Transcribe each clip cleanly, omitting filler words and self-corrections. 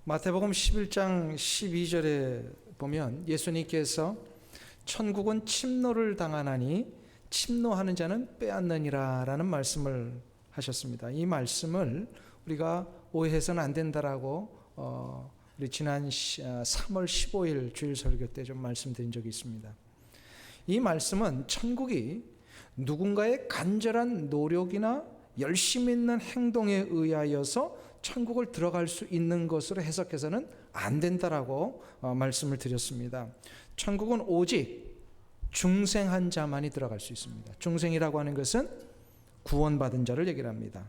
마태복음 11장 12절에 보면 예수님께서 천국은 침노를 당하나니 침노하는 자는 빼앗느니라 라는 말씀을 하셨습니다. 이 말씀을 우리가 오해해서는 안 된다라고 우리 지난 3월 15일 주일 설교 때 좀 말씀드린 적이 있습니다. 이 말씀은 천국이 누군가의 간절한 노력이나 열심 있는 행동에 의하여서 천국을 들어갈 수 있는 것으로 해석해서는 안 된다라고 말씀을 드렸습니다. 천국은 오직 중생한 자만이 들어갈 수 있습니다. 중생이라고 하는 것은 구원받은 자를 얘기를 합니다.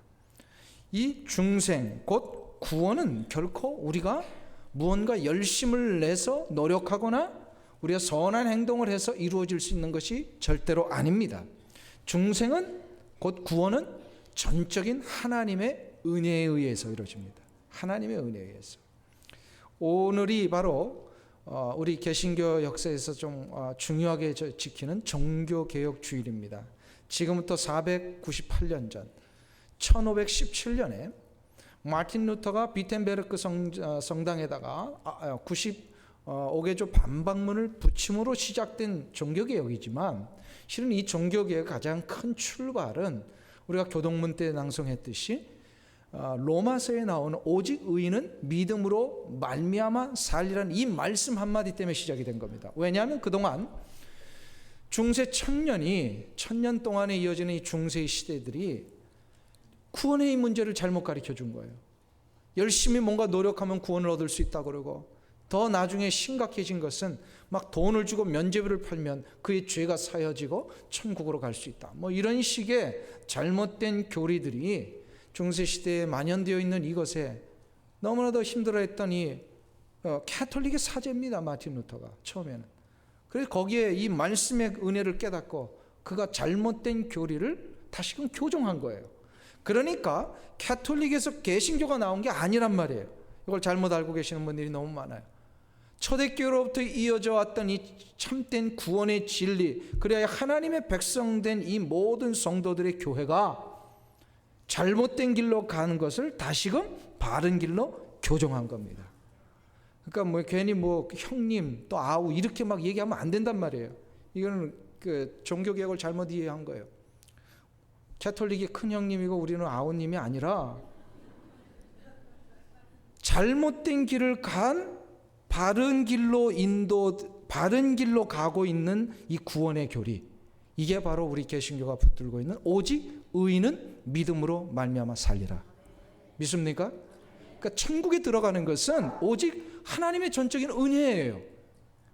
이 중생 곧 구원은 결코 우리가 무언가 열심을 내서 노력하거나 우리가 선한 행동을 해서 이루어질 수 있는 것이 절대로 아닙니다. 중생은 곧 구원은 전적인 하나님의 은혜에 의해서 이루어집니다. 하나님의 은혜에 의해서. 오늘이 바로 우리 개신교 역사에서 좀 중요하게 지키는 종교개혁 주일입니다. 지금부터 498년 전 1517년에 마틴 루터가 비텐베르크 성당에다가 95개조 반박문을 붙임으로 시작된 종교개혁이지만 실은 이 종교개혁의 가장 큰 출발은 우리가 교동문 때 낭송했듯이 로마서에 나오는 오직 의인은 믿음으로 말미암아 살리라는 이 말씀 한마디 때문에 시작이 된 겁니다. 왜냐하면 그동안 중세 1000년 동안에 이어지는 이 중세의 시대들이 구원의 문제를 잘못 가르쳐 준 거예요. 열심히 뭔가 노력하면 구원을 얻을 수 있다고 그러고, 더 나중에 심각해진 것은 막 돈을 주고 면죄부를 팔면 그의 죄가 사여지고 천국으로 갈 수 있다. 뭐 이런 식의 잘못된 교리들이 중세시대에 만연되어 있는 이것에 너무나도 힘들어했던 이 캐톨릭의 사제입니다. 마틴 루터가 처음에는. 그래서 거기에 이 말씀의 은혜를 깨닫고 그가 잘못된 교리를 다시금 교정한 거예요. 그러니까 캐톨릭에서 개신교가 나온 게 아니란 말이에요. 이걸 잘못 알고 계시는 분들이 너무 많아요. 초대교로부터 이어져 왔던 이 참된 구원의 진리, 그래야 하나님의 백성된 이 모든 성도들의 교회가 잘못된 길로 가는 것을 다시금 바른 길로 교정한 겁니다. 그러니까 뭐 괜히 뭐 형님 또 아우 이렇게 막 얘기하면 안 된단 말이에요. 이거는 그 종교개혁을 잘못 이해한 거예요. 캐톨릭이 큰 형님이고 우리는 아우님이 아니라 잘못된 길을 간 바른 길로 바른 길로 가고 있는 이 구원의 교리, 이게 바로 우리 개신교가 붙들고 있는 오직 의인은 믿음으로 말미암아 살리라. 믿습니까? 그러니까 천국에 들어가는 것은 오직 하나님의 전적인 은혜예요.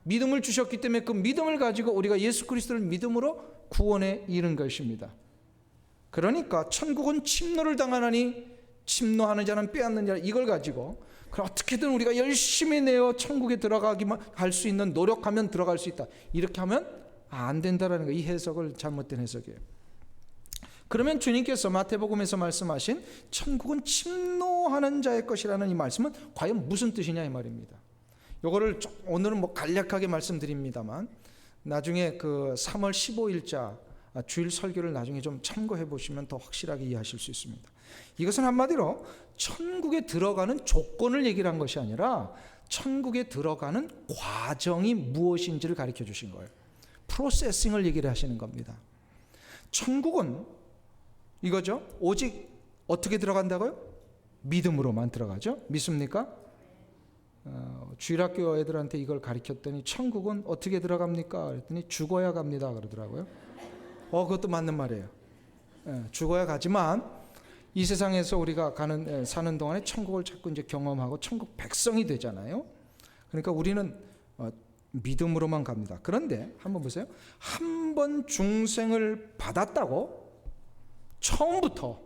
믿음을 주셨기 때문에 그 믿음을 가지고 우리가 예수 그리스도를 믿음으로 구원에 이른 것입니다. 그러니까 천국은 침노를 당하나니 침노하는 자는 빼앗는 자, 이걸 가지고 어떻게든 우리가 열심히 내어 천국에 들어가기만 할 수 있는, 노력하면 들어갈 수 있다, 이렇게 하면 안 된다라는 거예요. 이 해석을 잘못된 해석이에요. 그러면 주님께서 마태복음에서 말씀하신 천국은 침노하는 자의 것이라는 이 말씀은 과연 무슨 뜻이냐 이 말입니다. 이거를 오늘은 뭐 간략하게 말씀드립니다만 나중에 그 3월 15일자 주일 설교를 나중에 좀 참고해 보시면 더 확실하게 이해하실 수 있습니다. 이것은 한마디로 천국에 들어가는 조건을 얘기를 한 것이 아니라 천국에 들어가는 과정이 무엇인지를 가르쳐 주신 거예요. 프로세싱을 얘기를 하시는 겁니다. 천국은 이거죠. 오직 어떻게 들어간다고요? 믿음으로만 들어가죠. 믿습니까? 주일학교 애들한테 이걸 가르쳤더니 천국은 어떻게 들어갑니까? 그랬더니 죽어야 갑니다 그러더라고요. 그것도 맞는 말이에요. 죽어야 가지만 이 세상에서 우리가 사는 동안에 천국을 자꾸 이제 경험하고 천국 백성이 되잖아요. 그러니까 우리는 믿음으로만 갑니다. 그런데 한번 보세요. 한 번 중생을 받았다고 처음부터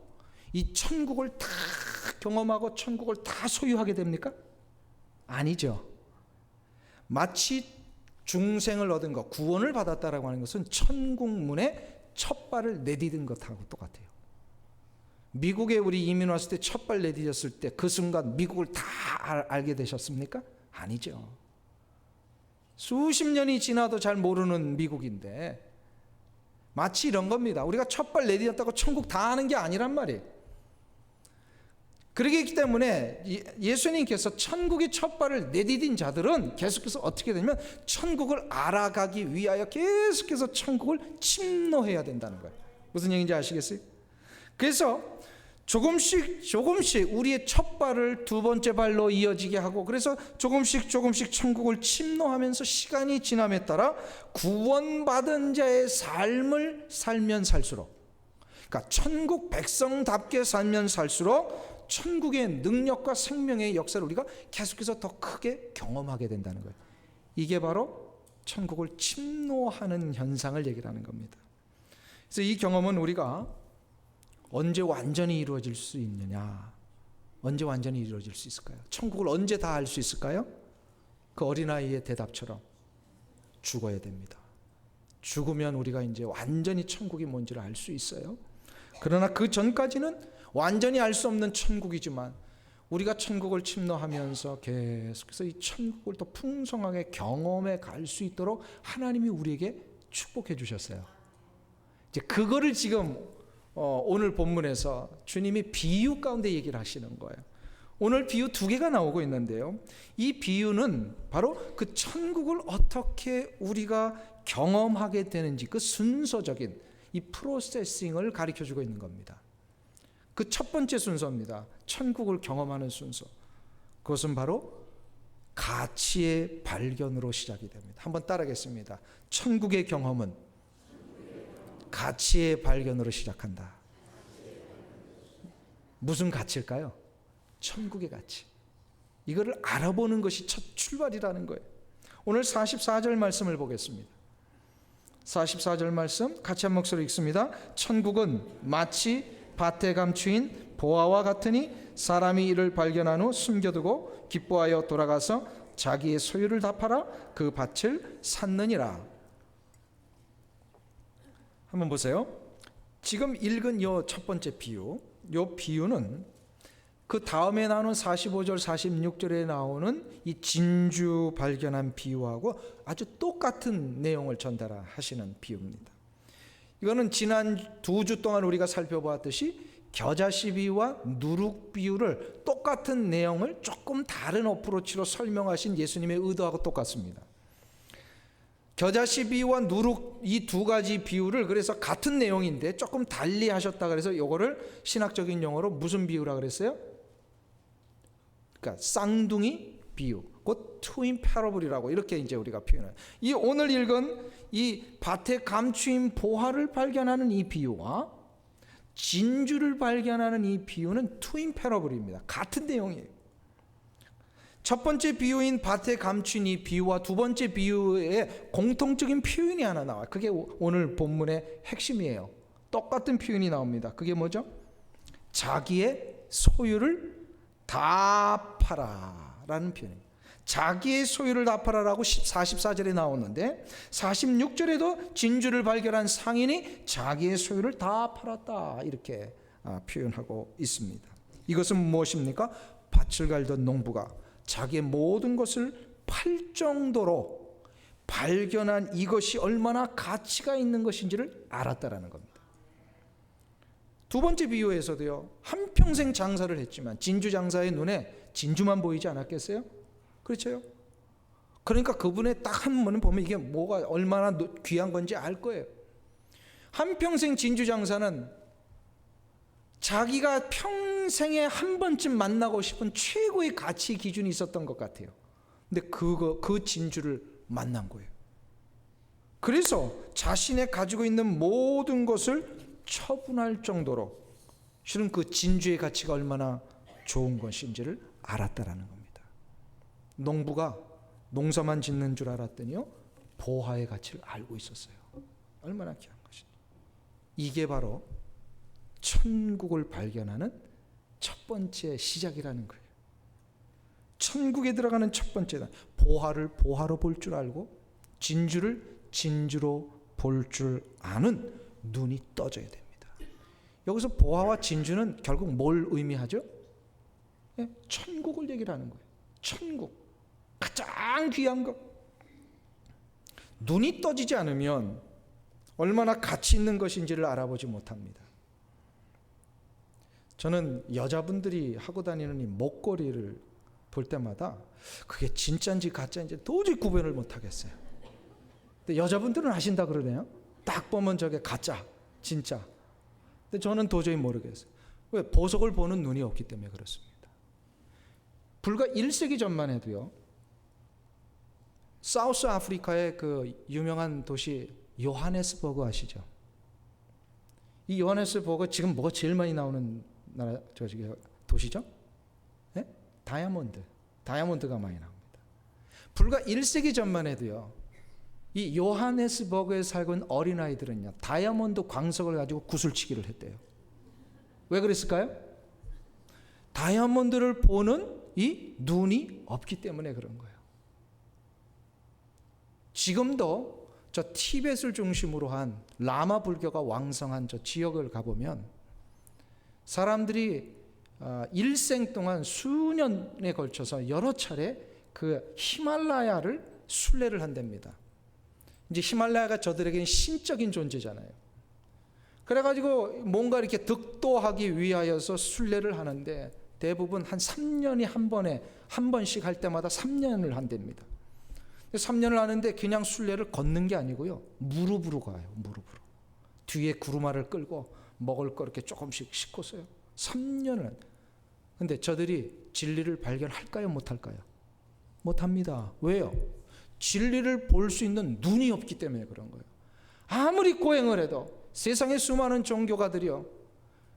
이 천국을 다 경험하고 천국을 다 소유하게 됩니까? 아니죠. 마치 중생을 얻은 것, 구원을 받았다라고 하는 것은 천국 문에 첫 발을 내디딘 것하고 똑같아요. 미국에 우리 이민 왔을 때 첫 발 내디뎠을 때 그 순간 미국을 다 알게 되셨습니까? 아니죠. 수십 년이 지나도 잘 모르는 미국인데 마치 이런 겁니다. 우리가 첫 발 내디뎠다고 천국 다 아는 게 아니란 말이에요. 그러기 때문에 예수님께서 천국의 첫 발을 내디딘 자들은 계속해서 어떻게 되냐면 천국을 알아가기 위하여 계속해서 천국을 침노해야 된다는 거예요. 무슨 얘기인지 아시겠어요? 그래서 조금씩 우리의 첫 발을 두 번째 발로 이어지게 하고, 그래서 조금씩 천국을 침노하면서 시간이 지남에 따라 구원받은 자의 삶을 살면 살수록, 그러니까 천국 백성답게 살면 살수록 천국의 능력과 생명의 역사를 우리가 계속해서 더 크게 경험하게 된다는 거예요. 이게 바로 천국을 침노하는 현상을 얘기를 하는 겁니다. 그래서 이 경험은 우리가 언제 완전히 이루어질 수 있느냐? 언제 완전히 이루어질 수 있을까요? 천국을 언제 다 알 수 있을까요? 그 어린아이의 대답처럼 죽어야 됩니다. 죽으면 우리가 이제 완전히 천국이 뭔지를 알 수 있어요. 그러나 그 전까지는 완전히 알 수 없는 천국이지만 우리가 천국을 침노하면서 계속해서 이 천국을 더 풍성하게 경험해 갈 수 있도록 하나님이 우리에게 축복해 주셨어요. 이제 그거를 지금 오늘 본문에서 주님이 비유 가운데 얘기를 하시는 거예요. 오늘 비유 두 개가 나오고 있는데요. 이 비유는 바로 그 천국을 어떻게 우리가 경험하게 되는지 그 순서적인 이 프로세싱을 가르쳐 주고 있는 겁니다. 그 첫 번째 순서입니다. 천국을 경험하는 순서. 그것은 바로 가치의 발견으로 시작이 됩니다. 한번 따라하겠습니다. 천국의 경험은 가치의 발견으로 시작한다. 무슨 가치일까요? 천국의 가치. 이거를 알아보는 것이 첫 출발이라는 거예요. 오늘 44절 말씀을 보겠습니다. 44절 말씀 같이 한 목소리로 읽습니다. 천국은 마치 밭에 감추인 보화와 같으니 사람이 이를 발견한 후 숨겨두고 기뻐하여 돌아가서 자기의 소유를 다 팔아 그 밭을 샀느니라. 한번 보세요. 지금 읽은 요 첫 번째 비유, 요 비유는 그 다음에 나오는 45절, 46절에 나오는 이 진주 발견한 비유하고 아주 똑같은 내용을 전달하시는 비유입니다. 이거는 지난 2주 동안 우리가 살펴보았듯이 겨자씨 비유와 누룩 비유를 똑같은 내용을 조금 다른 어프로치로 설명하신 예수님의 의도하고 똑같습니다. 겨자씨 비유와 누룩 이 두 가지 비유를 그래서 같은 내용인데 조금 달리 하셨다 그래서 이거를 신학적인 용어로 무슨 비유라 그랬어요? 그러니까 쌍둥이 비유, 곧 트윈 패러블이라고 이렇게 이제 우리가 표현해요. 이 오늘 읽은 이 밭에 감추인 보화를 발견하는 이 비유와 진주를 발견하는 이 비유는 트윈 패러블입니다. 같은 내용이에요. 첫 번째 비유인 밭에 감춘 이 비유와 두 번째 비유에 공통적인 표현이 하나 나와요. 그게 오늘 본문의 핵심이에요. 똑같은 표현이 나옵니다. 그게 뭐죠? 자기의 소유를 다 팔아 라는 표현입니다. 자기의 소유를 다 팔아라고 44절에 나오는데 46절에도 진주를 발견한 상인이 자기의 소유를 다 팔았다 이렇게 표현하고 있습니다. 이것은 무엇입니까? 밭을 갈던 농부가 자기의 모든 것을 팔 정도로 발견한 이것이 얼마나 가치가 있는 것인지를 알았다라는 겁니다. 두 번째 비유에서도요, 한평생 장사를 했지만 진주 장사의 눈에 진주만 보이지 않았겠어요? 그렇죠? 그러니까 그분의 딱 한 번은 보면 이게 뭐가 얼마나 귀한 건지 알 거예요. 한평생 진주 장사는 자기가 평생에 한 번쯤 만나고 싶은 최고의 가치 기준이 있었던 것 같아요. 근데 그 진주를 만난 거예요. 그래서 자신의 가지고 있는 모든 것을 처분할 정도로 실은 그 진주의 가치가 얼마나 좋은 것인지를 알았다라는 겁니다. 농부가 농사만 짓는 줄 알았더니요, 보화의 가치를 알고 있었어요. 얼마나 귀한 것인지. 이게 바로 천국을 발견하는 첫 번째 시작이라는 거예요. 천국에 들어가는 첫 번째는 보화를 보화로 볼 줄 알고 진주를 진주로 볼 줄 아는 눈이 떠져야 됩니다. 여기서 보화와 진주는 결국 뭘 의미하죠? 천국을 얘기를 하는 거예요. 천국, 가장 귀한 것. 눈이 떠지지 않으면 얼마나 가치 있는 것인지를 알아보지 못합니다. 저는 여자분들이 하고 다니는 이 목걸이를 볼 때마다 그게 진짜인지 가짜인지 도저히 구별을 못 하겠어요. 근데 여자분들은 아신다 그러네요. 딱 보면 저게 가짜, 진짜. 근데 저는 도저히 모르겠어요. 왜? 보석을 보는 눈이 없기 때문에 그렇습니다. 불과 1세기 전만 해도요, 사우스 아프리카의 그 유명한 도시 요하네스버그 아시죠? 이 요하네스버그 지금 뭐가 제일 많이 나오는 나라, 도시죠? 네? 다이아몬드가 많이 나옵니다. 불과 1세기 전만 해도요, 이 요하네스버그에 살고 있는 어린아이들은요, 다이아몬드 광석을 가지고 구슬치기를 했대요. 왜 그랬을까요? 다이아몬드를 보는 이 눈이 없기 때문에 그런 거예요. 지금도 저 티벳을 중심으로 한 라마 불교가 왕성한 저 지역을 가보면 사람들이 일생 동안 수년에 걸쳐서 여러 차례 그 히말라야를 순례를 한답니다. 이제 히말라야가 저들에게는 신적인 존재잖아요. 그래가지고 뭔가 이렇게 득도하기 위하여서 순례를 하는데 대부분 한 3년에 한 번씩 할 때마다 3년을 한답니다. 3년을 하는데 그냥 순례를 걷는 게 아니고요, 무릎으로 가요. 무릎으로 뒤에 구루마를 끌고 먹을 거 이렇게 조금씩 싣고서요 3년을. 근데 저들이 진리를 발견할까요, 못할까요? 못합니다. 왜요? 진리를 볼 수 있는 눈이 없기 때문에 그런 거예요. 아무리 고행을 해도 세상의 수많은 종교가들이요,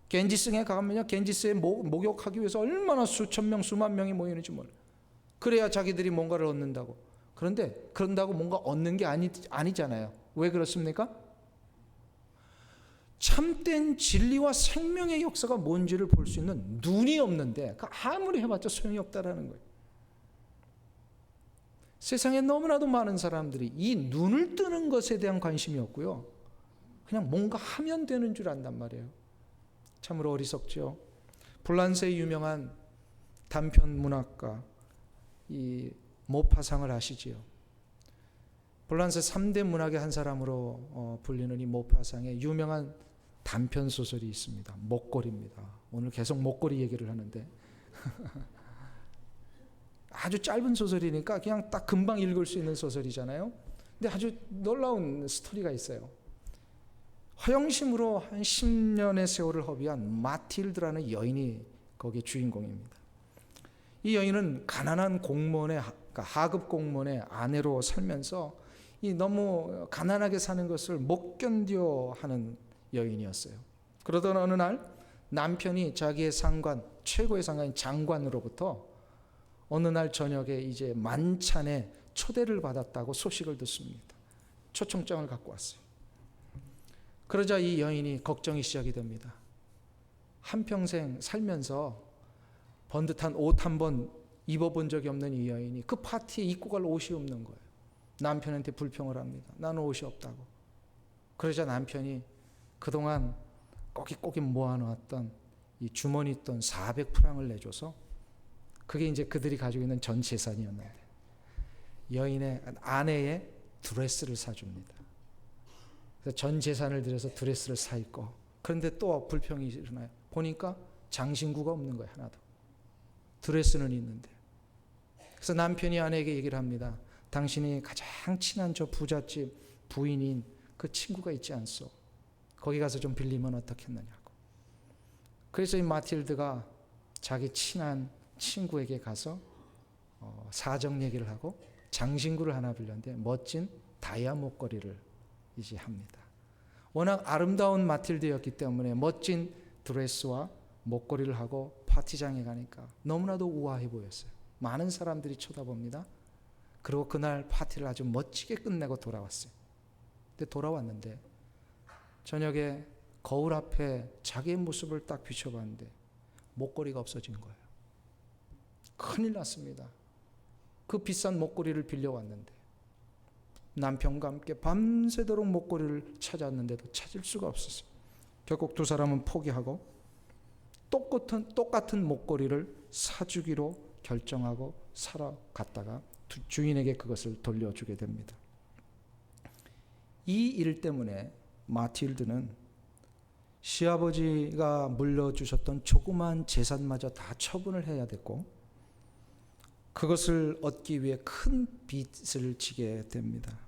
겐지스에 가면요, 겐지스에 목욕하기 위해서 얼마나 수천 명 수만 명이 모이는지 몰라요. 그래야 자기들이 뭔가를 얻는다고. 그런데 그런다고 뭔가 얻는 게 아니잖아요. 왜 그렇습니까? 참된 진리와 생명의 역사가 뭔지를 볼 수 있는 눈이 없는데 아무리 해봤자 소용이 없다라는 거예요. 세상에 너무나도 많은 사람들이 이 눈을 뜨는 것에 대한 관심이 없고요, 그냥 뭔가 하면 되는 줄 안단 말이에요. 참으로 어리석죠. 불란스의 유명한 단편 문학가 이 모파상을 아시지요? 불란스 3대 문학의 한 사람으로 불리는 이 모파상의 유명한 단편 소설이 있습니다. 목걸이입니다. 오늘 계속 목걸이 얘기를 하는데 아주 짧은 소설이니까 그냥 딱 금방 읽을 수 있는 소설이잖아요. 근데 아주 놀라운 스토리가 있어요. 허영심으로 한 10년의 세월을 허비한 마틸드라는 여인이 거기에 주인공입니다. 이 여인은 가난한 공무원의, 그러니까 하급 공무원의 아내로 살면서 이 너무 가난하게 사는 것을 못 견뎌 하는 여인이었어요. 그러던 어느 날 남편이 자기의 상관, 최고의 상관인 장관으로부터 어느 날 저녁에 이제 만찬에 초대를 받았다고 소식을 듣습니다. 초청장을 갖고 왔어요. 그러자 이 여인이 걱정이 시작이 됩니다. 한평생 살면서 번듯한 옷 한 번 입어본 적이 없는 이 여인이 그 파티에 입고 갈 옷이 없는 거예요. 남편한테 불평을 합니다. 나는 옷이 없다고. 그러자 남편이 그동안 꼬깃꼬깃 모아놓았던 이 주머니 있던 400프랑을 내줘서, 그게 이제 그들이 가지고 있는 전 재산이었는데, 여인의 아내의 드레스를 사줍니다. 그래서 전 재산을 들여서 드레스를 사 입고, 그런데 또 불평이 일어나요. 보니까 장신구가 없는 거예요. 하나도. 드레스는 있는데. 그래서 남편이 아내에게 얘기를 합니다. 당신이 가장 친한 저 부잣집 부인인 그 친구가 있지 않소? 거기 가서 좀 빌리면 어떻겠느냐고. 그래서 이 마틸드가 자기 친한 친구에게 가서 사정 얘기를 하고 장신구를 하나 빌렸는데 멋진 다이아 목걸이를 이제 합니다. 워낙 아름다운 마틸드였기 때문에 멋진 드레스와 목걸이를 하고 파티장에 가니까 너무나도 우아해 보였어요. 많은 사람들이 쳐다봅니다. 그리고 그날 파티를 아주 멋지게 끝내고 돌아왔어요. 근데 돌아왔는데 저녁에 거울 앞에 자기의 모습을 딱 비춰봤는데 목걸이가 없어진 거예요. 큰일 났습니다. 그 비싼 목걸이를 빌려왔는데 남편과 함께 밤새도록 목걸이를 찾았는데도 찾을 수가 없었어요. 결국 두 사람은 포기하고 똑같은 목걸이를 사주기로 결정하고 사러 갔다가 주인에게 그것을 돌려주게 됩니다. 이 일 때문에 마틸드는 시아버지가 물려주셨던 조그만 재산마저 다 처분을 해야 됐고, 그것을 얻기 위해 큰 빚을 지게 됩니다.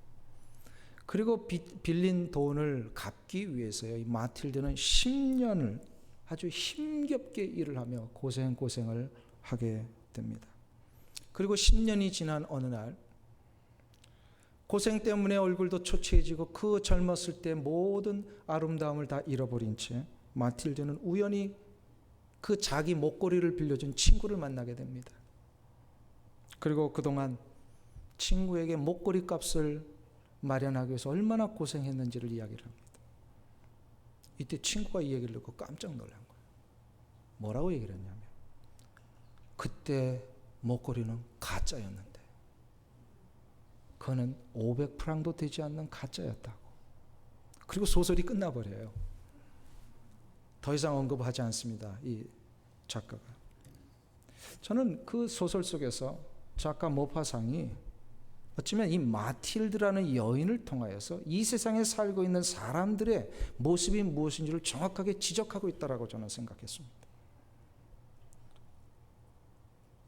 그리고 빌린 돈을 갚기 위해서요, 이 마틸드는 10년을 아주 힘겹게 일을 하며 고생을 하게 됩니다. 그리고 10년이 지난 어느 날, 고생 때문에 얼굴도 초췌해지고 그 젊었을 때 모든 아름다움을 다 잃어버린 채 마틸드는 우연히 그 자기 목걸이를 빌려준 친구를 만나게 됩니다. 그리고 그동안 친구에게 목걸이 값을 마련하기 위해서 얼마나 고생했는지를 이야기를 합니다. 이때 친구가 이 얘기를 듣고 깜짝 놀란 거예요. 뭐라고 얘기를 했냐면, 그때 목걸이는 가짜였는데 그는 500프랑도 되지 않는 가짜였다고. 그리고 소설이 끝나버려요. 더 이상 언급하지 않습니다, 이 작가가. 저는 그 소설 속에서 작가 모파상이 어쩌면 이 마틸드라는 여인을 통하여서 이 세상에 살고 있는 사람들의 모습이 무엇인지를 정확하게 지적하고 있다고 저는 생각했습니다.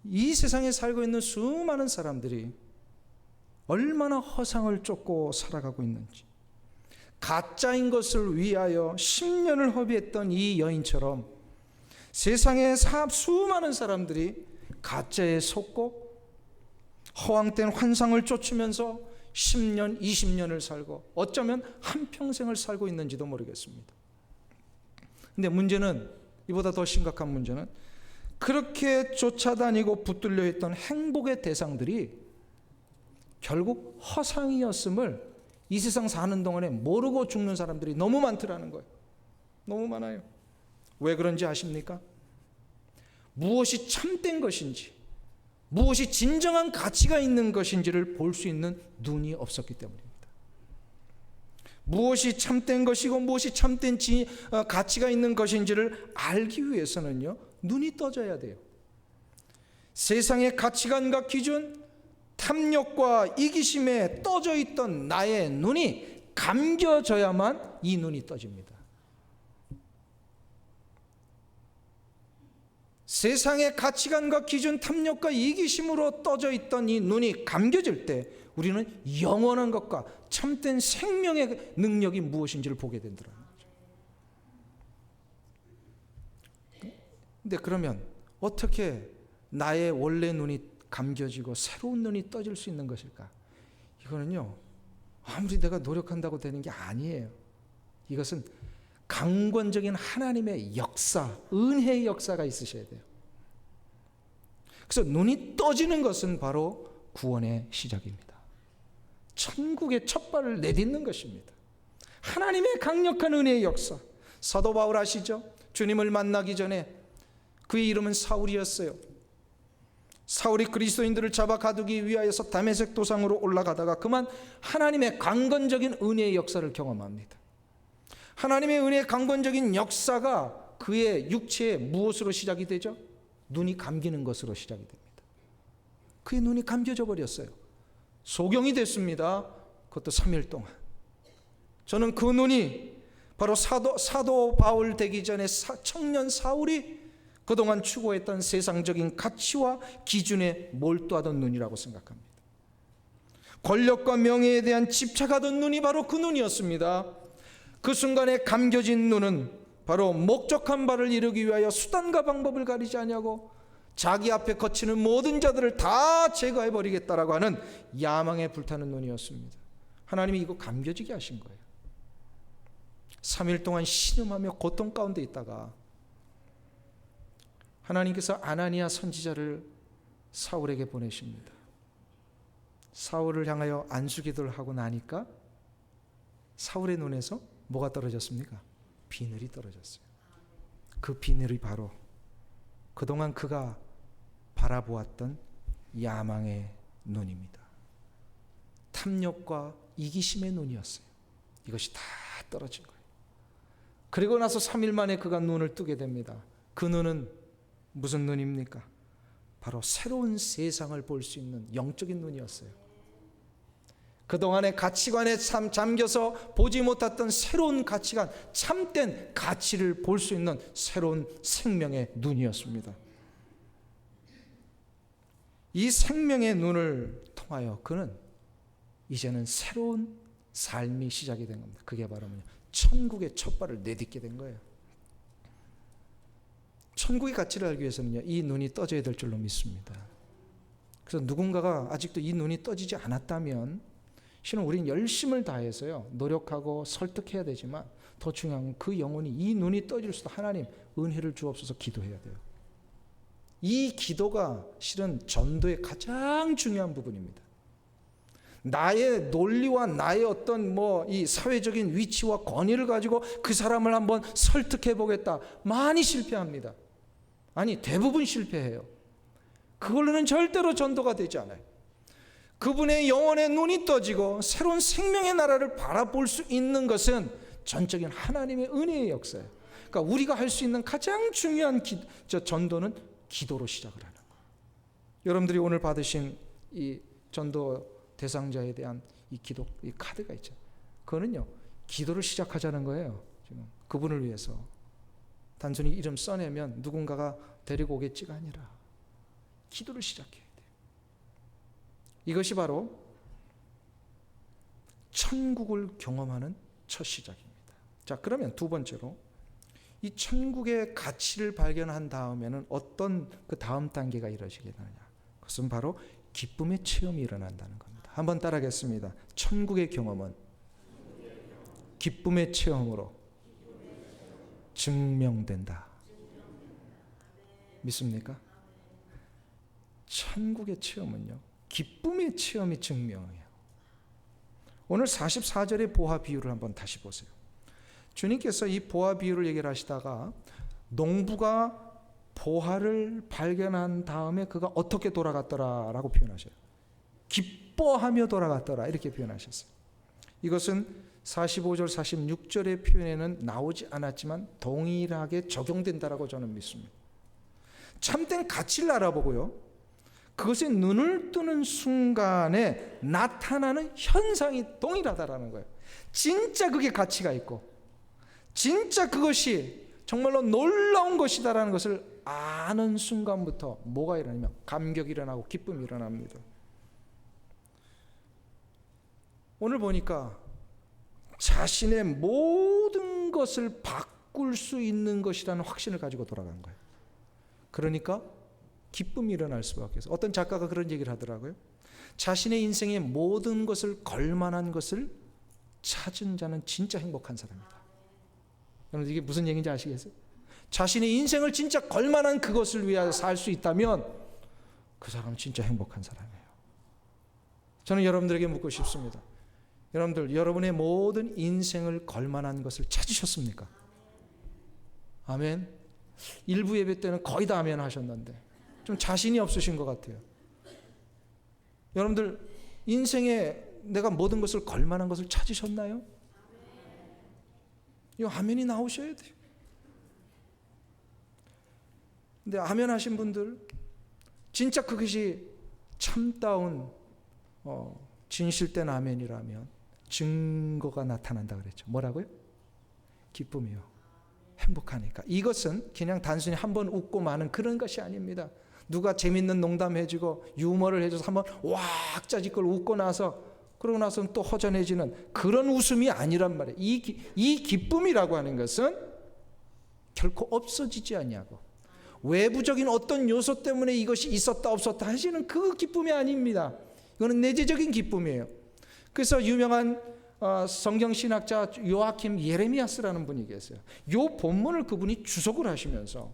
이 세상에 살고 있는 수많은 사람들이 얼마나 허상을 쫓고 살아가고 있는지, 가짜인 것을 위하여 10년을 허비했던 이 여인처럼 세상에 수많은 사람들이 가짜에 속고 허황된 환상을 쫓으면서 10년, 20년을 살고 어쩌면 한평생을 살고 있는지도 모르겠습니다. 근데 문제는, 이보다 더 심각한 문제는, 그렇게 쫓아다니고 붙들려 했던 행복의 대상들이 결국 허상이었음을 이 세상 사는 동안에 모르고 죽는 사람들이 너무 많더라는 거예요. 너무 많아요. 왜 그런지 아십니까? 무엇이 참된 것인지, 무엇이 진정한 가치가 있는 것인지를 볼 수 있는 눈이 없었기 때문입니다. 무엇이 참된 것이고 무엇이 참된 가치가 있는 것인지를 알기 위해서는요, 눈이 떠져야 돼요. 세상의 가치관과 기준, 탐욕과 이기심에 떠져 있던 나의 눈이 감겨져야만 이 눈이 떠집니다. 세상의 가치관과 기준, 탐욕과 이기심으로 떠져 있던 이 눈이 감겨질 때 우리는 영원한 것과 참된 생명의 능력이 무엇인지를 보게 된다는 거죠. 근데 그러면 어떻게 나의 원래 눈이 감겨지고 새로운 눈이 떠질 수 있는 것일까? 이거는요, 아무리 내가 노력한다고 되는 게 아니에요. 이것은 강권적인 하나님의 역사, 은혜의 역사가 있으셔야 돼요. 그래서 눈이 떠지는 것은 바로 구원의 시작입니다. 천국의 첫 발을 내딛는 것입니다. 하나님의 강력한 은혜의 역사. 사도 바울 아시죠? 주님을 만나기 전에 그의 이름은 사울이었어요. 사울이 그리스도인들을 잡아 가두기 위하여서 다메섹 도상으로 올라가다가 그만 하나님의 강건적인 은혜의 역사를 경험합니다. 하나님의 은혜의 강건적인 역사가 그의 육체에 무엇으로 시작이 되죠? 눈이 감기는 것으로 시작이 됩니다. 그의 눈이 감겨져 버렸어요. 소경이 됐습니다. 그것도 3일 동안. 저는 그 눈이 바로 사도 바울 되기 전에 청년 사울이 그동안 추구했던 세상적인 가치와 기준에 몰두하던 눈이라고 생각합니다. 권력과 명예에 대한 집착하던 눈이 바로 그 눈이었습니다. 그 순간에 감겨진 눈은 바로 목적한 바를 이루기 위하여 수단과 방법을 가리지 아니하고 자기 앞에 거치는 모든 자들을 다 제거해 버리겠다라고 하는 야망에 불타는 눈이었습니다. 하나님이 이거 감겨지게 하신 거예요. 3일 동안 신음하며 고통 가운데 있다가 하나님께서 아나니아 선지자를 사울에게 보내십니다. 사울을 향하여 안수기도를 하고 나니까 사울의 눈에서 뭐가 떨어졌습니까? 비늘이 떨어졌어요. 그 비늘이 바로 그동안 그가 바라보았던 야망의 눈입니다. 탐욕과 이기심의 눈이었어요. 이것이 다 떨어진 거예요. 그리고 나서 3일 만에 그가 눈을 뜨게 됩니다. 그 눈은 무슨 눈입니까? 바로 새로운 세상을 볼 수 있는 영적인 눈이었어요. 그동안의 가치관에 잠겨서 보지 못했던 새로운 가치관, 참된 가치를 볼 수 있는 새로운 생명의 눈이었습니다. 이 생명의 눈을 통하여 그는 이제는 새로운 삶이 시작이 된 겁니다. 그게 바로 천국의 첫 발을 내딛게 된 거예요. 천국의 가치를 알기 위해서는요, 이 눈이 떠져야 될 줄로 믿습니다. 그래서 누군가가 아직도 이 눈이 떠지지 않았다면 실은 우리는 열심을 다해서요, 노력하고 설득해야 되지만 더 중요한 건 그 영혼이 이 눈이 떠질 수도 하나님 은혜를 주옵소서 기도해야 돼요. 이 기도가 실은 전도의 가장 중요한 부분입니다. 나의 논리와 나의 어떤 이 사회적인 위치와 권위를 가지고 그 사람을 한번 설득해 보겠다. 많이 실패합니다. 아니, 대부분 실패해요. 그걸로는 절대로 전도가 되지 않아요. 그분의 영혼의 눈이 떠지고 새로운 생명의 나라를 바라볼 수 있는 것은 전적인 하나님의 은혜의 역사예요. 그러니까 우리가 할 수 있는 가장 중요한 전도는 기도로 시작을 하는 거예요. 여러분들이 오늘 받으신 이 전도 대상자에 대한 이 기도, 이 카드가 있죠. 그거는요, 기도를 시작하자는 거예요. 지금 그분을 위해서 단순히 이름 써내면 누군가가 데리고 오겠지가 아니라 기도를 시작해야 돼요. 이것이 바로 천국을 경험하는 첫 시작입니다. 자, 그러면 두 번째로 이 천국의 가치를 발견한 다음에는 어떤 그 다음 단계가 이루어지게 되느냐? 그것은 바로 기쁨의 체험이 일어난다는 겁니다. 한번 따라하겠습니다. 천국의 경험은 기쁨의 체험으로 증명된다. 믿습니까? 천국의 체험은요, 기쁨의 체험이 증명이에요. 오늘 44절의 보화 비유를 한번 다시 보세요. 주님께서 이 보화 비유를 얘기를 하시다가 농부가 보화를 발견한 다음에 그가 어떻게 돌아갔더라라고 표현하셔요. 기뻐하며 돌아갔더라 이렇게 표현하셨어요. 이것은 45절 46절의 표현에는 나오지 않았지만 동일하게 적용된다라고 저는 믿습니다. 참된 가치를 알아보고요, 그것에 눈을 뜨는 순간에 나타나는 현상이 동일하다라는 거예요. 진짜 그게 가치가 있고 진짜 그것이 정말로 놀라운 것이다라는 것을 아는 순간부터 뭐가 일어나냐면 감격이 일어나고 기쁨이 일어납니다. 오늘 보니까 자신의 모든 것을 바꿀 수 있는 것이라는 확신을 가지고 돌아간 거예요. 그러니까 기쁨이 일어날 수밖에 없어요. 어떤 작가가 그런 얘기를 하더라고요. 자신의 인생의 모든 것을 걸만한 것을 찾은 자는 진짜 행복한 사람이다. 여러분, 이게 무슨 얘기인지 아시겠어요? 자신의 인생을 진짜 걸만한 그것을 위하여 살 수 있다면 그 사람은 진짜 행복한 사람이에요. 저는 여러분들에게 묻고 싶습니다. 여러분들, 여러분의 모든 인생을 걸만한 것을 찾으셨습니까? 아멘. 일부 예배 때는 거의 다 아멘 하셨는데 좀 자신이 없으신 것 같아요. 여러분들, 인생에 내가 모든 것을 걸만한 것을 찾으셨나요? 이 아멘이 나오셔야 돼요. 근데 아멘 하신 분들, 진짜 그것이 참다운 진실된 아멘이라면 증거가 나타난다 그랬죠. 뭐라고요? 기쁨이요. 행복하니까. 이것은 그냥 단순히 한번 웃고 마는 그런 것이 아닙니다. 누가 재밌는 농담해주고 유머를 해줘서 한번 왁 짜집걸 웃고 나서 그러고 나서는 또 허전해지는 그런 웃음이 아니란 말이에요. 이 기쁨이라고 하는 것은 결코 없어지지 아니하고 외부적인 어떤 요소 때문에 이것이 있었다 없었다 하시는 그 기쁨이 아닙니다. 이거는 내재적인 기쁨이에요. 그래서 유명한 성경신학자 요아킴 예레미야스라는 분이 계세요. 이 본문을 그분이 주석을 하시면서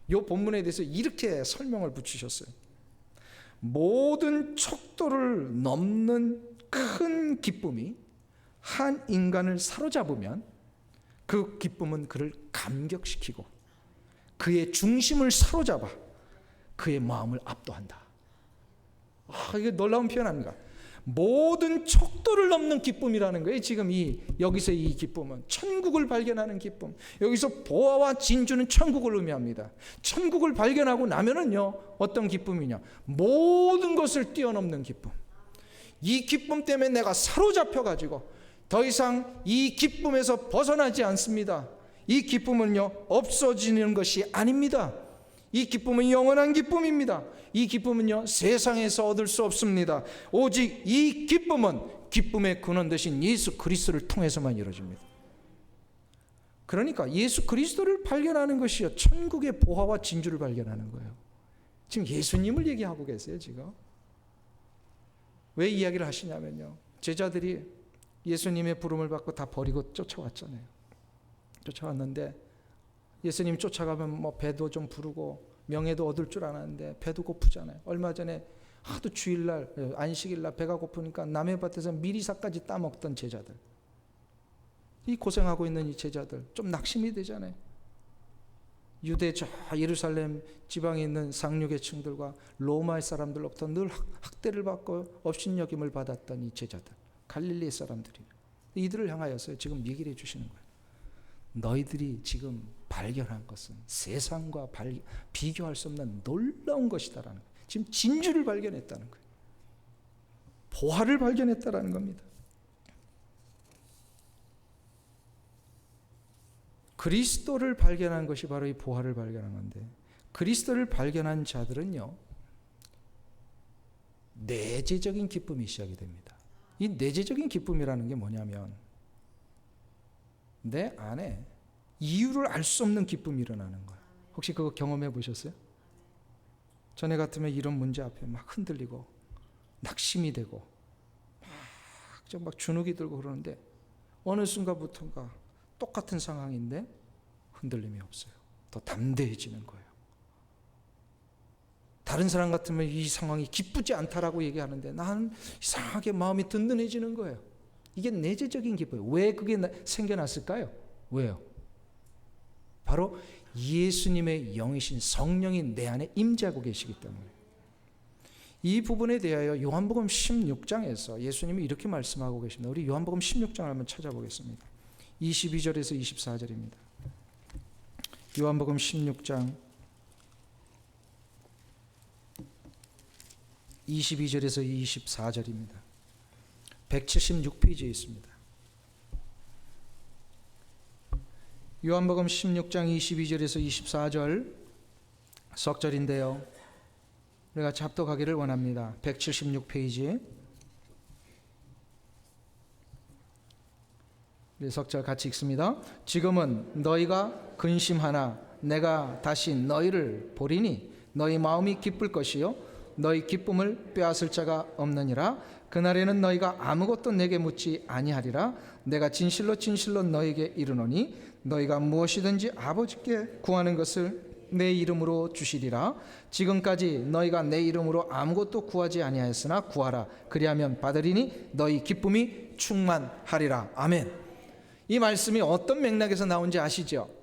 이 본문에 대해서 이렇게 설명을 붙이셨어요. 모든 척도를 넘는 큰 기쁨이 한 인간을 사로잡으면 그 기쁨은 그를 감격시키고 그의 중심을 사로잡아 그의 마음을 압도한다. 이게 놀라운 표현 아닌가? 모든 척도를 넘는 기쁨이라는 거예요. 지금 여기서 이 기쁨은 천국을 발견하는 기쁨. 여기서 보화와 진주는 천국을 의미합니다. 천국을 발견하고 나면은요, 어떤 기쁨이냐? 모든 것을 뛰어넘는 기쁨. 이 기쁨 때문에 내가 사로잡혀 가지고 더 이상 이 기쁨에서 벗어나지 않습니다. 이 기쁨은요, 없어지는 것이 아닙니다. 이 기쁨은 영원한 기쁨입니다. 이 기쁨은요, 세상에서 얻을 수 없습니다. 오직 이 기쁨은 기쁨의 근원 되신 예수 그리스도를 통해서만 이루어집니다. 그러니까 예수 그리스도를 발견하는 것이요, 천국의 보화와 진주를 발견하는 거예요. 지금 예수님을 얘기하고 계세요. 지금 왜 이야기를 하시냐면요, 제자들이 예수님의 부름을 받고 다 버리고 쫓아왔잖아요. 쫓아왔는데 예수님 쫓아가면 뭐 배도 좀 부르고 명예도 얻을 줄 알았는데 배도 고프잖아요. 얼마 전에 하도 주일날 안식일날 배가 고프니까 남의 밭에서 미리사까지 따먹던 제자들, 이 고생하고 있는 이 제자들 좀 낙심이 되잖아요. 유대 저 예루살렘 지방에 있는 상류계층들과 로마의 사람들로부터 늘 학대를 받고 업신여김을 받았던 이 제자들, 갈릴리 사람들이, 이들을 향하여서 지금 얘기를 해주시는 거예요. 너희들이 지금 발견한 것은 세상과 비교할 수 없는 놀라운 것이다라는 거예요. 지금 진주를 발견했다는 거예요. 보화를 발견했다라는 겁니다. 그리스도를 발견한 것이 바로 이 보화를 발견한 건데, 그리스도를 발견한 자들은요, 내재적인 기쁨이 시작이 됩니다. 이 내재적인 기쁨이라는 게 뭐냐면 내 안에 이유를 알 수 없는 기쁨이 일어나는 거예요. 혹시 그거 경험해 보셨어요? 전에 같으면 이런 문제 앞에 막 흔들리고 낙심이 되고 막 주눅이 들고 그러는데 어느 순간부터인가 똑같은 상황인데 흔들림이 없어요. 더 담대해지는 거예요. 다른 사람 같으면 이 상황이 기쁘지 않다라고 얘기하는데 나는 이상하게 마음이 든든해지는 거예요. 이게 내재적인 기쁨이에요. 왜 그게 생겨났을까요? 왜요? 바로 예수님의 영이신 성령이 내 안에 임재하고 계시기 때문에. 이 부분에 대하여 요한복음 16장에서 예수님이 이렇게 말씀하고 계십니다. 우리 요한복음 16장을 한번 찾아보겠습니다. 22절에서 24절입니다. 요한복음 16장 22절에서 24절입니다. 176페이지에 있습니다. 요한복음 16장 22절에서 24절 석절인데요, 우리가 합독하기를 원합니다. 176페이지 석절 같이 읽습니다. 지금은 너희가 근심하나 내가 다시 너희를 보리니 너희 마음이 기쁠 것이요 너희 기쁨을 빼앗을 자가 없느니라. 그날에는 너희가 아무것도 내게 묻지 아니하리라. 내가 진실로 진실로 너희에게 이르노니 너희가 무엇이든지 아버지께 구하는 것을 내 이름으로 주시리라. 지금까지 너희가 내 이름으로 아무것도 구하지 아니하였으나 구하라. 그리하면 받으리니 너희 기쁨이 충만하리라. 아멘. 이 말씀이 어떤 맥락에서 나온지 아시죠?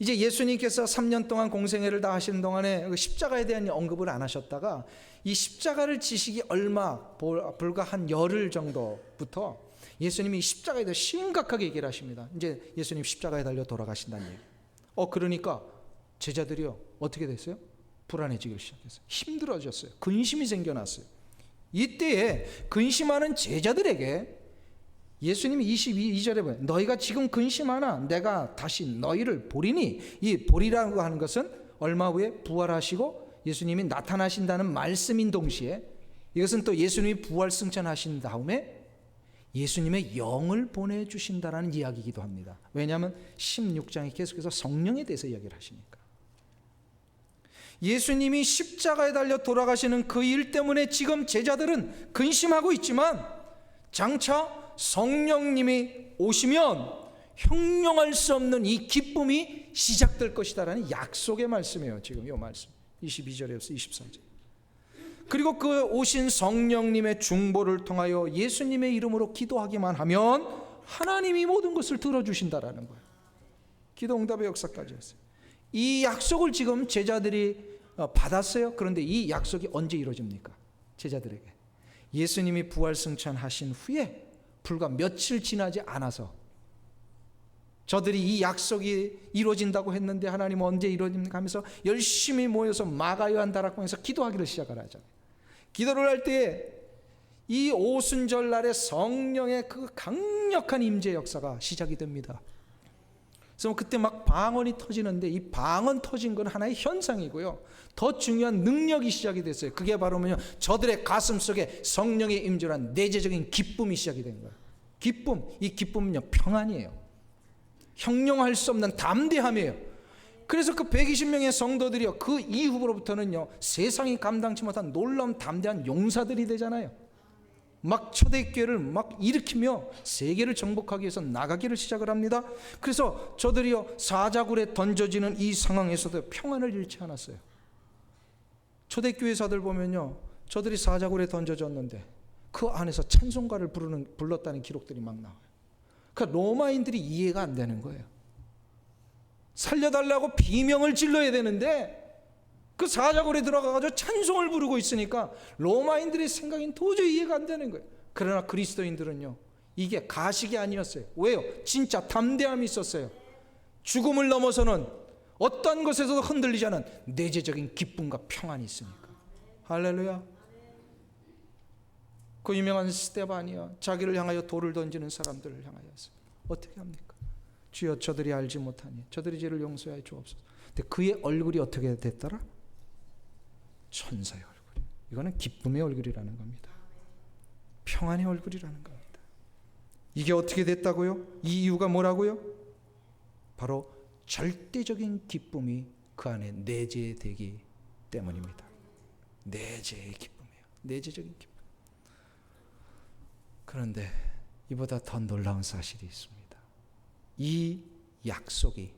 이제 예수님께서 3년 동안 공생애를 다 하시는 동안에 십자가에 대한 언급을 안 하셨다가 이 십자가를 지시기 불과 한 열흘 정도부터 예수님이 십자가에 대해 심각하게 얘기를 하십니다. 이제 예수님 십자가에 달려 돌아가신다는 얘기. 그러니까 제자들이요, 어떻게 됐어요? 불안해지기 시작했어요. 힘들어졌어요. 근심이 생겨났어요. 이때에 근심하는 제자들에게 예수님이 22절에 보면 너희가 지금 근심하나 내가 다시 너희를 보리니, 이 보리라고 하는 것은 얼마 후에 부활하시고 예수님이 나타나신다는 말씀인 동시에 이것은 또 예수님이 부활 승천하신 다음에 예수님의 영을 보내주신다라는 이야기이기도 합니다. 왜냐하면 16장이 계속해서 성령에 대해서 이야기를 하시니까. 예수님이 십자가에 달려 돌아가시는 그 일 때문에 지금 제자들은 근심하고 있지만 장차 성령님이 오시면 형용할 수 없는 이 기쁨이 시작될 것이다라는 약속의 말씀이에요. 지금 이 말씀 22절에서 24절. 그리고 그 오신 성령님의 중보를 통하여 예수님의 이름으로 기도하기만 하면 하나님이 모든 것을 들어주신다라는 거예요. 기도 응답의 역사까지 했어요. 이 약속을 지금 제자들이 받았어요. 그런데 이 약속이 언제 이루어집니까? 제자들에게 예수님이 부활 승천하신 후에 불과 며칠 지나지 않아서 저들이 이 약속이 이루어진다고 했는데 하나님 언제 이루어집니까 하면서 열심히 모여서 마가 요한 다락방에서 기도하기를 시작을 하잖아요. 기도를 할 때 이 오순절 날에 성령의 그 강력한 임재 역사가 시작이 됩니다. 그래서 그때 막 방언이 터지는데 이 방언 터진 건 하나의 현상이고요. 더 중요한 능력이 시작이 됐어요. 그게 바로 뭐냐? 저들의 가슴 속에 성령의 임재란 내재적인 기쁨이 시작이 된 거예요. 기쁨, 이 기쁨은요 평안이에요. 형용할 수 없는 담대함이에요. 그래서 그 120명의 성도들이요 그 이후로부터는요 세상이 감당치 못한 놀라운 담대한 용사들이 되잖아요. 막 초대교회를 막 일으키며 세계를 정복하기 위해서 나가기를 시작을 합니다. 그래서 저들이요 사자굴에 던져지는 이 상황에서도 평안을 잃지 않았어요. 초대교회사들 보면요 저들이 사자굴에 던져졌는데 그 안에서 찬송가를 불렀다는 기록들이 막 나와요. 그러니까 로마인들이 이해가 안 되는 거예요. 살려달라고 비명을 질러야 되는데 그 사자굴에 들어가가지고 찬송을 부르고 있으니까 로마인들의 생각이 도저히 이해가 안 되는 거예요. 그러나 그리스도인들은요 이게 가식이 아니었어요. 왜요? 진짜 담대함이 있었어요. 죽음을 넘어서는 어떠한 것에서도 흔들리지 않은 내재적인 기쁨과 평안이 있으니까. 할렐루야. 그 유명한 스데반이요 자기를 향하여 돌을 던지는 사람들을 향하여서 어떻게 합니까? 주여 저들이 알지 못하니 저들이 죄를 용서하여 주옵소서. 근데 그의 얼굴이 어떻게 됐더라? 천사의 얼굴. 이거는 기쁨의 얼굴이라는 겁니다. 평안의 얼굴이라는 겁니다. 이게 어떻게 됐다고요? 이 이유가 뭐라고요? 바로 절대적인 기쁨이 그 안에 내재되기 때문입니다. 내재의 기쁨이에요. 내재적인 기쁨. 그런데 이보다 더 놀라운 사실이 있습니다. 이 약속이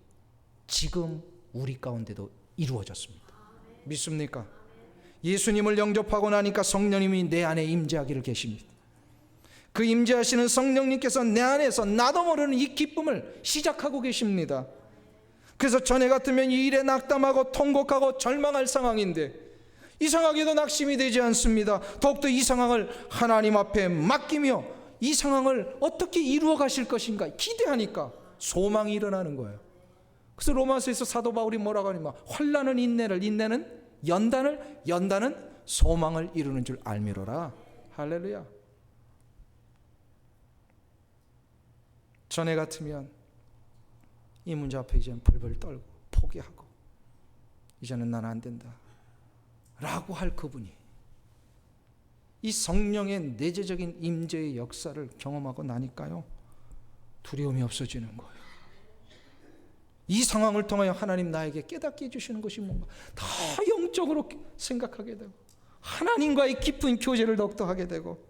지금 우리 가운데도 이루어졌습니다. 믿습니까? 예수님을 영접하고 나니까 성령님이 내 안에 임재하기를 계십니다. 그 임재하시는 성령님께서 내 안에서 나도 모르는 이 기쁨을 시작하고 계십니다. 그래서 전에 같으면 이 일에 낙담하고 통곡하고 절망할 상황인데 이상하게도 낙심이 되지 않습니다. 더욱더 이 상황을 하나님 앞에 맡기며 이 상황을 어떻게 이루어 가실 것인가 기대하니까 소망이 일어나는 거예요. 그래서 로마서에서 사도 바울이 뭐라고 하냐면 환난은 인내를, 인내는 연단을, 연단은 소망을 이루는 줄 알미로라. 할렐루야. 전에 같으면 이 문제 앞에 이제는 벌벌 떨고 포기하고 이제는 난 안 된다 라고 할 그분이 이 성령의 내재적인 임재의 역사를 경험하고 나니까요 두려움이 없어지는 거예요. 이 상황을 통하여 하나님 나에게 깨닫게 해주시는 것이 뭔가 더 영적으로 생각하게 되고 하나님과의 깊은 교제를 더욱더 하게 되고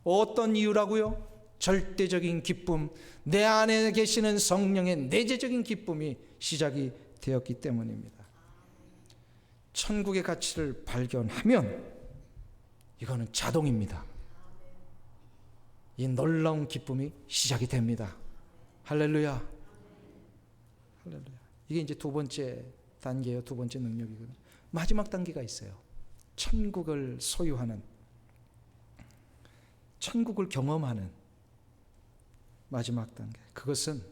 어떤 이유라고요? 절대적인 기쁨, 내 안에 계시는 성령의 내재적인 기쁨이 시작이 되었기 때문입니다. 천국의 가치를 발견하면 이거는 자동입니다. 이 놀라운 기쁨이 시작이 됩니다. 할렐루야. 할렐루야. 이게 이제 두 번째 단계예요. 두 번째 능력이거든요. 마지막 단계가 있어요. 천국을 소유하는, 천국을 경험하는 마지막 단계. 그것은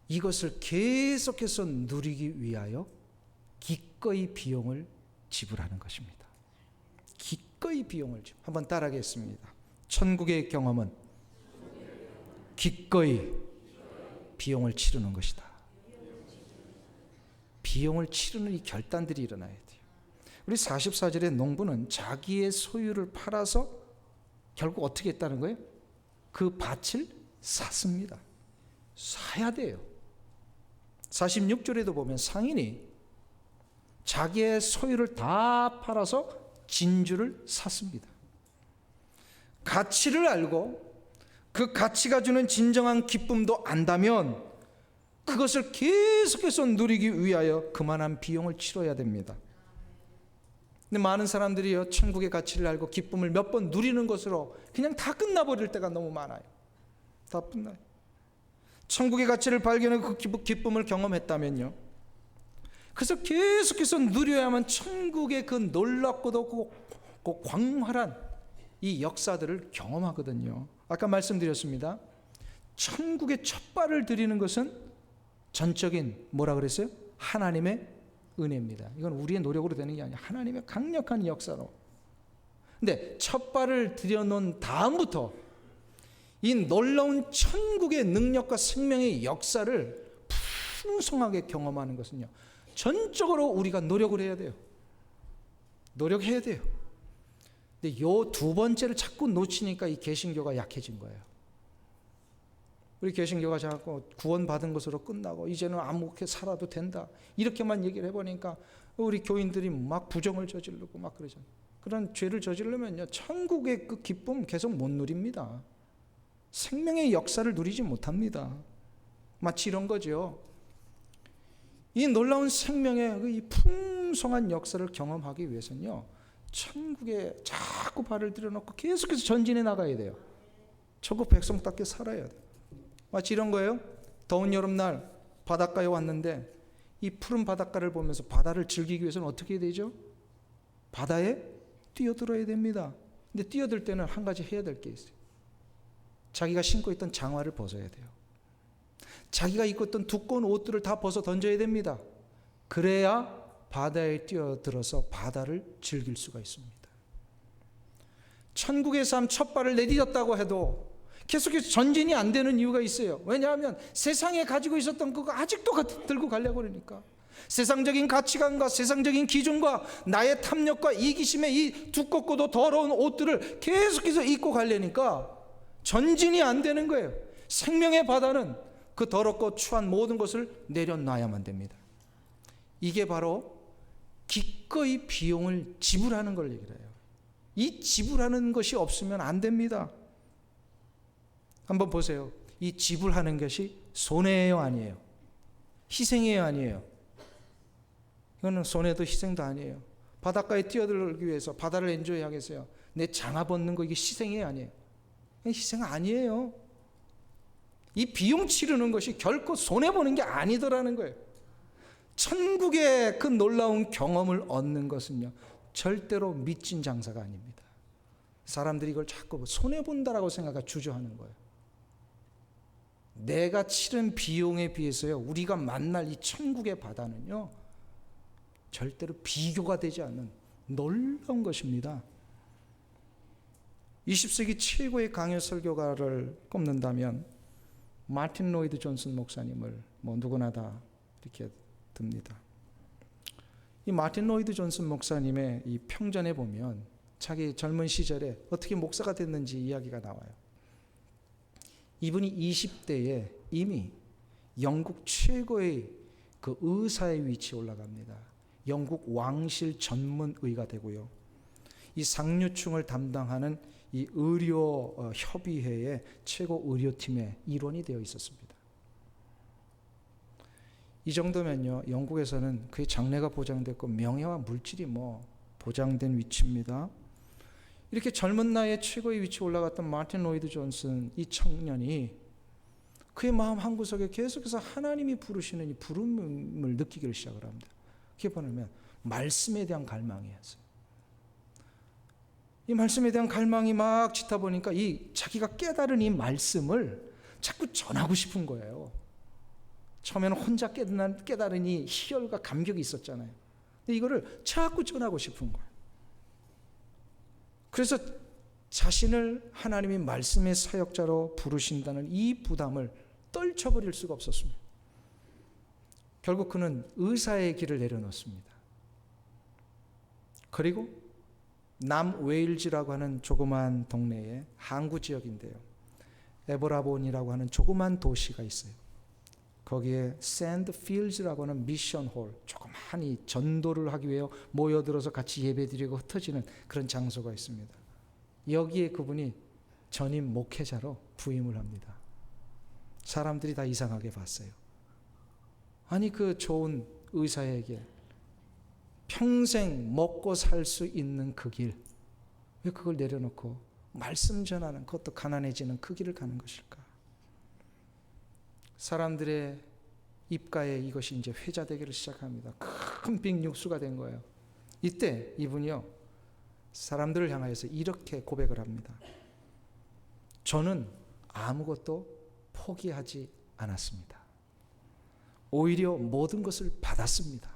이것을 계속해서 누리기 위하여 기꺼이 비용을 지불하는 것입니다. 기꺼이 비용을 지불. 한번 따라하겠습니다. 천국의 경험은 기꺼이 비용을 치르는 것이다. 비용을 치르는 이 결단들이 일어나야 돼요. 우리 44절의 농부는 자기의 소유를 팔아서 결국 어떻게 했다는 거예요? 그 밭을 샀습니다. 사야 돼요. 46절에도 보면 상인이 자기의 소유를 다 팔아서 진주를 샀습니다. 가치를 알고 그 가치가 주는 진정한 기쁨도 안다면 그것을 계속해서 누리기 위하여 그만한 비용을 치러야 됩니다. 근데 많은 사람들이요 천국의 가치를 알고 기쁨을 몇 번 누리는 것으로 그냥 다 끝나버릴 때가 너무 많아요. 다 끝나요. 천국의 가치를 발견하고 그 기쁨을 경험했다면요 그래서 계속해서 누려야만 천국의 그 놀랍고도 그 광활한 이 역사들을 경험하거든요. 아까 말씀드렸습니다. 천국의 첫 발을 들이는 것은 전적인 뭐라 그랬어요? 하나님의 은혜입니다. 이건 우리의 노력으로 되는 게 아니라 하나님의 강력한 역사로. 근데 첫 발을 들여놓은 다음부터 이 놀라운 천국의 능력과 생명의 역사를 풍성하게 경험하는 것은요, 전적으로 우리가 노력을 해야 돼요. 노력해야 돼요. 근데 요 두 번째를 자꾸 놓치니까 이 개신교가 약해진 거예요. 우리 개신교가 자꾸 구원받은 것으로 끝나고 이제는 아무렇게 살아도 된다, 이렇게만 얘기를 해보니까 우리 교인들이 막 부정을 저지르고 막 그러잖아요. 그런 죄를 저지르면요, 천국의 그 기쁨 계속 못 누립니다. 생명의 역사를 누리지 못합니다. 마치 이런 거죠. 이 놀라운 생명의 이 풍성한 역사를 경험하기 위해서는요, 천국에 자꾸 발을 들여놓고 계속해서 전진해 나가야 돼요. 천국 백성답게 살아야 돼요. 마치 이런 거예요. 더운 여름날 바닷가에 왔는데 이 푸른 바닷가를 보면서 바다를 즐기기 위해서는 어떻게 해야 되죠? 바다에 뛰어들어야 됩니다. 근데 뛰어들 때는 한 가지 해야 될 게 있어요. 자기가 신고 있던 장화를 벗어야 돼요. 자기가 입고 있던 두꺼운 옷들을 다 벗어 던져야 됩니다. 그래야 바다에 뛰어들어서 바다를 즐길 수가 있습니다. 천국의 삶 첫 발을 내딛었다고 해도 계속해서 전진이 안 되는 이유가 있어요. 왜냐하면 세상에 가지고 있었던 그거 아직도 들고 가려고 그러니까. 세상적인 가치관과 세상적인 기준과 나의 탐욕과 이기심의 이 두껍고도 더러운 옷들을 계속해서 입고 가려니까 전진이 안 되는 거예요. 생명의 바다는 그 더럽고 추한 모든 것을 내려놔야만 됩니다. 이게 바로 기꺼이 비용을 지불하는 걸 얘기를 해요. 이 지불하는 것이 없으면 안 됩니다. 한번 보세요. 이 지불하는 것이 손해예요, 아니에요? 희생이에요, 아니에요? 이거는 손해도 희생도 아니에요. 바닷가에 뛰어들기 위해서 바다를 엔조이 하겠어요? 내 장화 벗는 거 이게 희생이에요, 아니에요? 희생 아니에요. 이 비용 치르는 것이 결코 손해보는 게 아니더라는 거예요. 천국의 그 놀라운 경험을 얻는 것은요, 절대로 미친 장사가 아닙니다. 사람들이 이걸 자꾸 손해본다라고 생각하고 주저하는 거예요. 내가 치른 비용에 비해서요, 우리가 만날 이 천국의 바다는요, 절대로 비교가 되지 않는 놀라운 것입니다. 20세기 최고의 강요 설교가를 꼽는다면 마틴 로이드 존슨 목사님을 누구나 다 이렇게 듭니다. 이 마틴 로이드 존슨 목사님의 이 평전에 보면 자기 젊은 시절에 어떻게 목사가 됐는지 이야기가 나와요. 이분이 20대에 이미 영국 최고의 그 의사의 위치에 올라갑니다. 영국 왕실 전문 의가 되고요. 이 상류층을 담당하는 이 의료 협의회의 최고 의료팀의 일원이 되어 있었습니다. 이 정도면요, 영국에서는 그의 장래가 보장됐고 명예와 물질이 보장된 위치입니다. 이렇게 젊은 나이에 최고의 위치에 올라갔던 마틴 로이드 존슨, 이 청년이 그의 마음 한구석에 계속해서 하나님이 부르시는 이 부름을 느끼기를 시작을 합니다. 그게 뭐냐면 말씀에 대한 갈망이었어요. 이 말씀에 대한 갈망이 막 짙다 보니까 이 자기가 깨달은 이 말씀을 자꾸 전하고 싶은 거예요. 처음에는 혼자 깨달은 이 희열과 감격이 있었잖아요. 근데 이거를 자꾸 전하고 싶은 거예요. 그래서 자신을 하나님의 말씀의 사역자로 부르신다는 이 부담을 떨쳐버릴 수가 없었습니다. 결국 그는 의사의 길을 내려놓습니다. 그리고 남웨일즈라고 하는 조그만 동네에 항구 지역인데요, 에버라본이라고 하는 조그만 도시가 있어요. 거기에 샌드필즈라고 하는 미션홀, 조그마한 전도를 하기 위해 모여들어서 같이 예배드리고 흩어지는 그런 장소가 있습니다. 여기에 그분이 전임 목회자로 부임을 합니다. 사람들이 다 이상하게 봤어요. 아니, 그 좋은 의사의 길, 평생 먹고 살 수 있는 그 길, 왜 그걸 내려놓고 말씀 전하는, 그것도 가난해지는 그 길을 가는 것일까? 사람들의 입가에 이것이 이제 회자되기를 시작합니다. 큰 빅 뉴스가 된 거예요. 이때 이분이요, 사람들을 향하여서 이렇게 고백을 합니다. 저는 아무것도 포기하지 않았습니다. 오히려 모든 것을 받았습니다.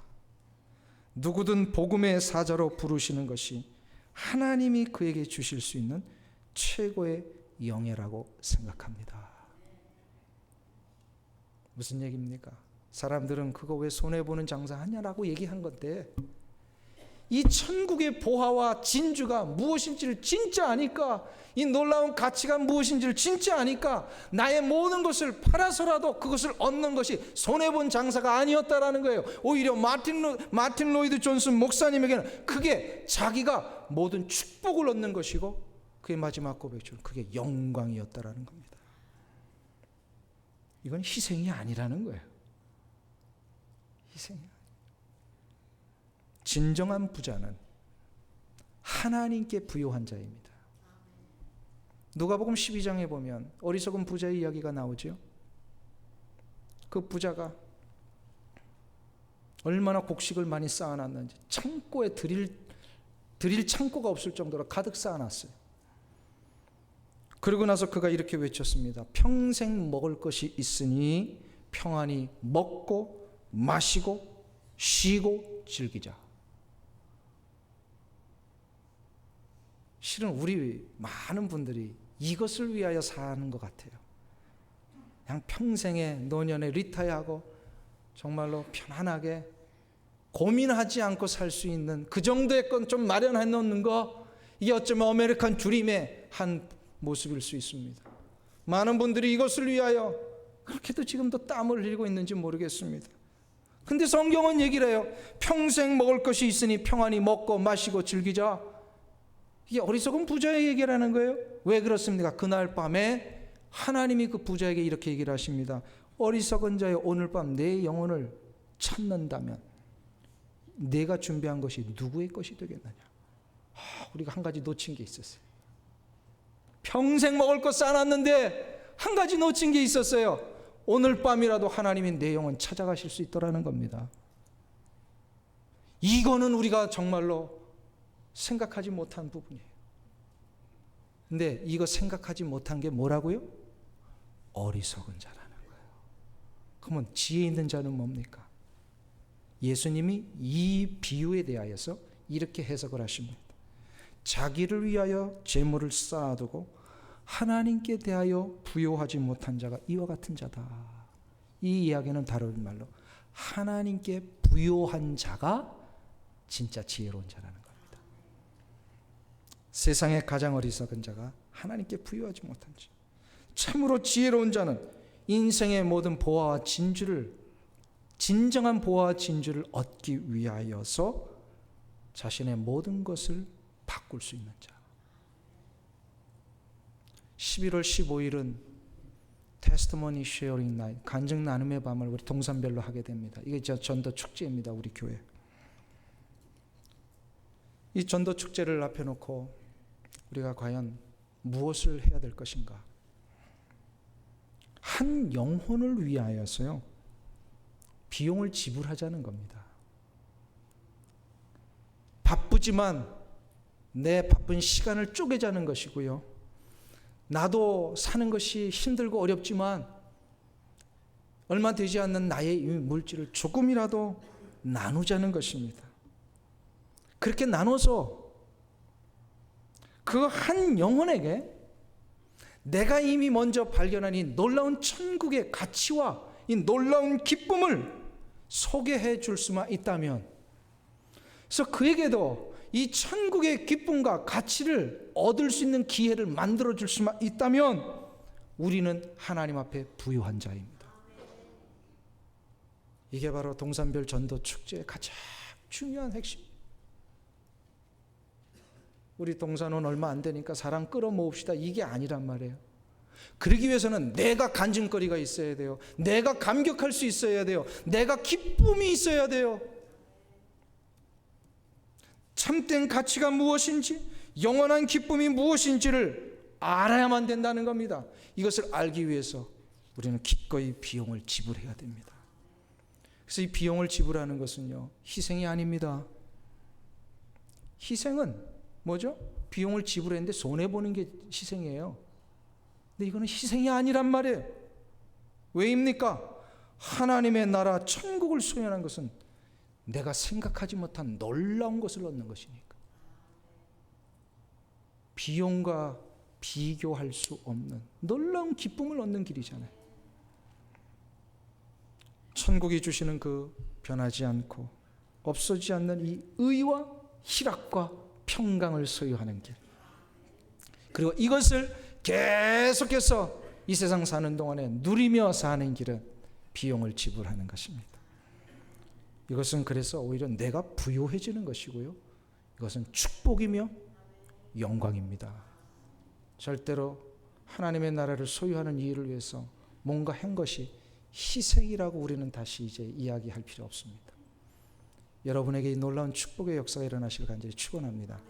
누구든 복음의 사자로 부르시는 것이 하나님이 그에게 주실 수 있는 최고의 영예라고 생각합니다. 무슨 얘기입니까? 사람들은 그거 왜 손해보는 장사하냐라고 얘기한 건데, 이 천국의 보화와 진주가 무엇인지를 진짜 아니까, 이 놀라운 가치가 무엇인지를 진짜 아니까 나의 모든 것을 팔아서라도 그것을 얻는 것이 손해본 장사가 아니었다라는 거예요. 오히려 마틴 로이드 존슨 목사님에게는 그게 자기가 모든 축복을 얻는 것이고, 그의 마지막 고백처럼 그게 영광이었다라는 겁니다. 이건 희생이 아니라는 거예요. 희생이. 진정한 부자는 하나님께 부요한 자입니다. 누가복음 12장에 보면 어리석은 부자의 이야기가 나오죠. 그 부자가 얼마나 곡식을 많이 쌓아놨는지 창고에 드릴 창고가 없을 정도로 가득 쌓아놨어요. 그러고 나서 그가 이렇게 외쳤습니다. 평생 먹을 것이 있으니 평안히 먹고 마시고 쉬고 즐기자. 실은 우리 많은 분들이 이것을 위하여 사는 것 같아요. 그냥 평생에 노년에 리타이어하고 정말로 편안하게 고민하지 않고 살 수 있는 그 정도의 건 좀 마련해 놓는 거, 이게 어쩌면 아메리칸 드림의 한 모습일 수 있습니다. 많은 분들이 이것을 위하여 그렇게도 지금도 땀을 흘리고 있는지 모르겠습니다. 근데 성경은 얘기를 해요. 평생 먹을 것이 있으니 평안히 먹고 마시고 즐기자. 이게 어리석은 부자의 얘기라는 거예요. 왜 그렇습니까? 그날 밤에 하나님이 그 부자에게 이렇게 얘기를 하십니다. 어리석은 자여, 오늘 밤 내 영혼을 찾는다면 내가 준비한 것이 누구의 것이 되겠느냐. 우리가 한 가지 놓친 게 있었어요. 평생 먹을 것 쌓아놨는데 한 가지 놓친 게 있었어요. 오늘 밤이라도 하나님이 내 영혼 찾아가실 수 있더라는 겁니다. 이거는 우리가 정말로 생각하지 못한 부분이에요. 근데 이거 생각하지 못한 게 뭐라고요? 어리석은 자라는 거예요. 그러면 지혜 있는 자는 뭡니까? 예수님이 이 비유에 대하여서 이렇게 해석을 하십니다. 자기를 위하여 재물을 쌓아두고 하나님께 대하여 부요하지 못한 자가 이와 같은 자다. 이 이야기는 다른 말로 하나님께 부요한 자가 진짜 지혜로운 자라는 겁니다. 세상에 가장 어리석은 자가 하나님께 부요하지 못한 자. 참으로 지혜로운 자는 인생의 모든 보화와 진주를, 진정한 보화와 진주를 얻기 위하여서 자신의 모든 것을 바꿀 수 있는 자. 11월 15일은 테스티머니 쉐어링 나잇, 간증 나눔의 밤을 우리 동산별로 하게 됩니다. 이게 전도 축제입니다. 우리 교회. 이 전도 축제를 앞에 놓고 우리가 과연 무엇을 해야 될 것인가? 한 영혼을 위하여서요, 비용을 지불하자는 겁니다. 바쁘지만 내 바쁜 시간을 쪼개자는 것이고요. 나도 사는 것이 힘들고 어렵지만 얼마 되지 않는 나의 물질을 조금이라도 나누자는 것입니다. 그렇게 나눠서 그 한 영혼에게 내가 이미 먼저 발견한 이 놀라운 천국의 가치와 이 놀라운 기쁨을 소개해 줄 수만 있다면, 그래서 그에게도 이 천국의 기쁨과 가치를 얻을 수 있는 기회를 만들어 줄 수만 있다면 우리는 하나님 앞에 부유한 자입니다. 이게 바로 동산별 전도 축제의 가장 중요한 핵심. 우리 동산원 얼마 안 되니까 사람 끌어모읍시다, 이게 아니란 말이에요. 그러기 위해서는 내가 간증거리가 있어야 돼요. 내가 감격할 수 있어야 돼요. 내가 기쁨이 있어야 돼요. 참된 가치가 무엇인지, 영원한 기쁨이 무엇인지를 알아야만 된다는 겁니다. 이것을 알기 위해서 우리는 기꺼이 비용을 지불해야 됩니다. 그래서 이 비용을 지불하는 것은요, 희생이 아닙니다. 희생은 뭐죠? 비용을 지불했는데 손해보는 게 희생이에요. 근데 이거는 희생이 아니란 말이에요. 왜입니까? 하나님의 나라 천국을 소유하는 것은 내가 생각하지 못한 놀라운 것을 얻는 것이니까. 비용과 비교할 수 없는 놀라운 기쁨을 얻는 길이잖아요. 천국이 주시는 그 변하지 않고 없어지지 않는 이 의와 희락과 평강을 소유하는 길. 그리고 이것을 계속해서 이 세상 사는 동안에 누리며 사는 길은 비용을 지불하는 것입니다. 이것은 그래서 오히려 내가 부유해지는 것이고요. 이것은 축복이며 영광입니다. 절대로 하나님의 나라를 소유하는 이 일을 위해서 뭔가 한 것이 희생이라고 우리는 다시 이제 이야기할 필요 없습니다. 여러분에게 이 놀라운 축복의 역사가 일어나시길 간절히 축원합니다.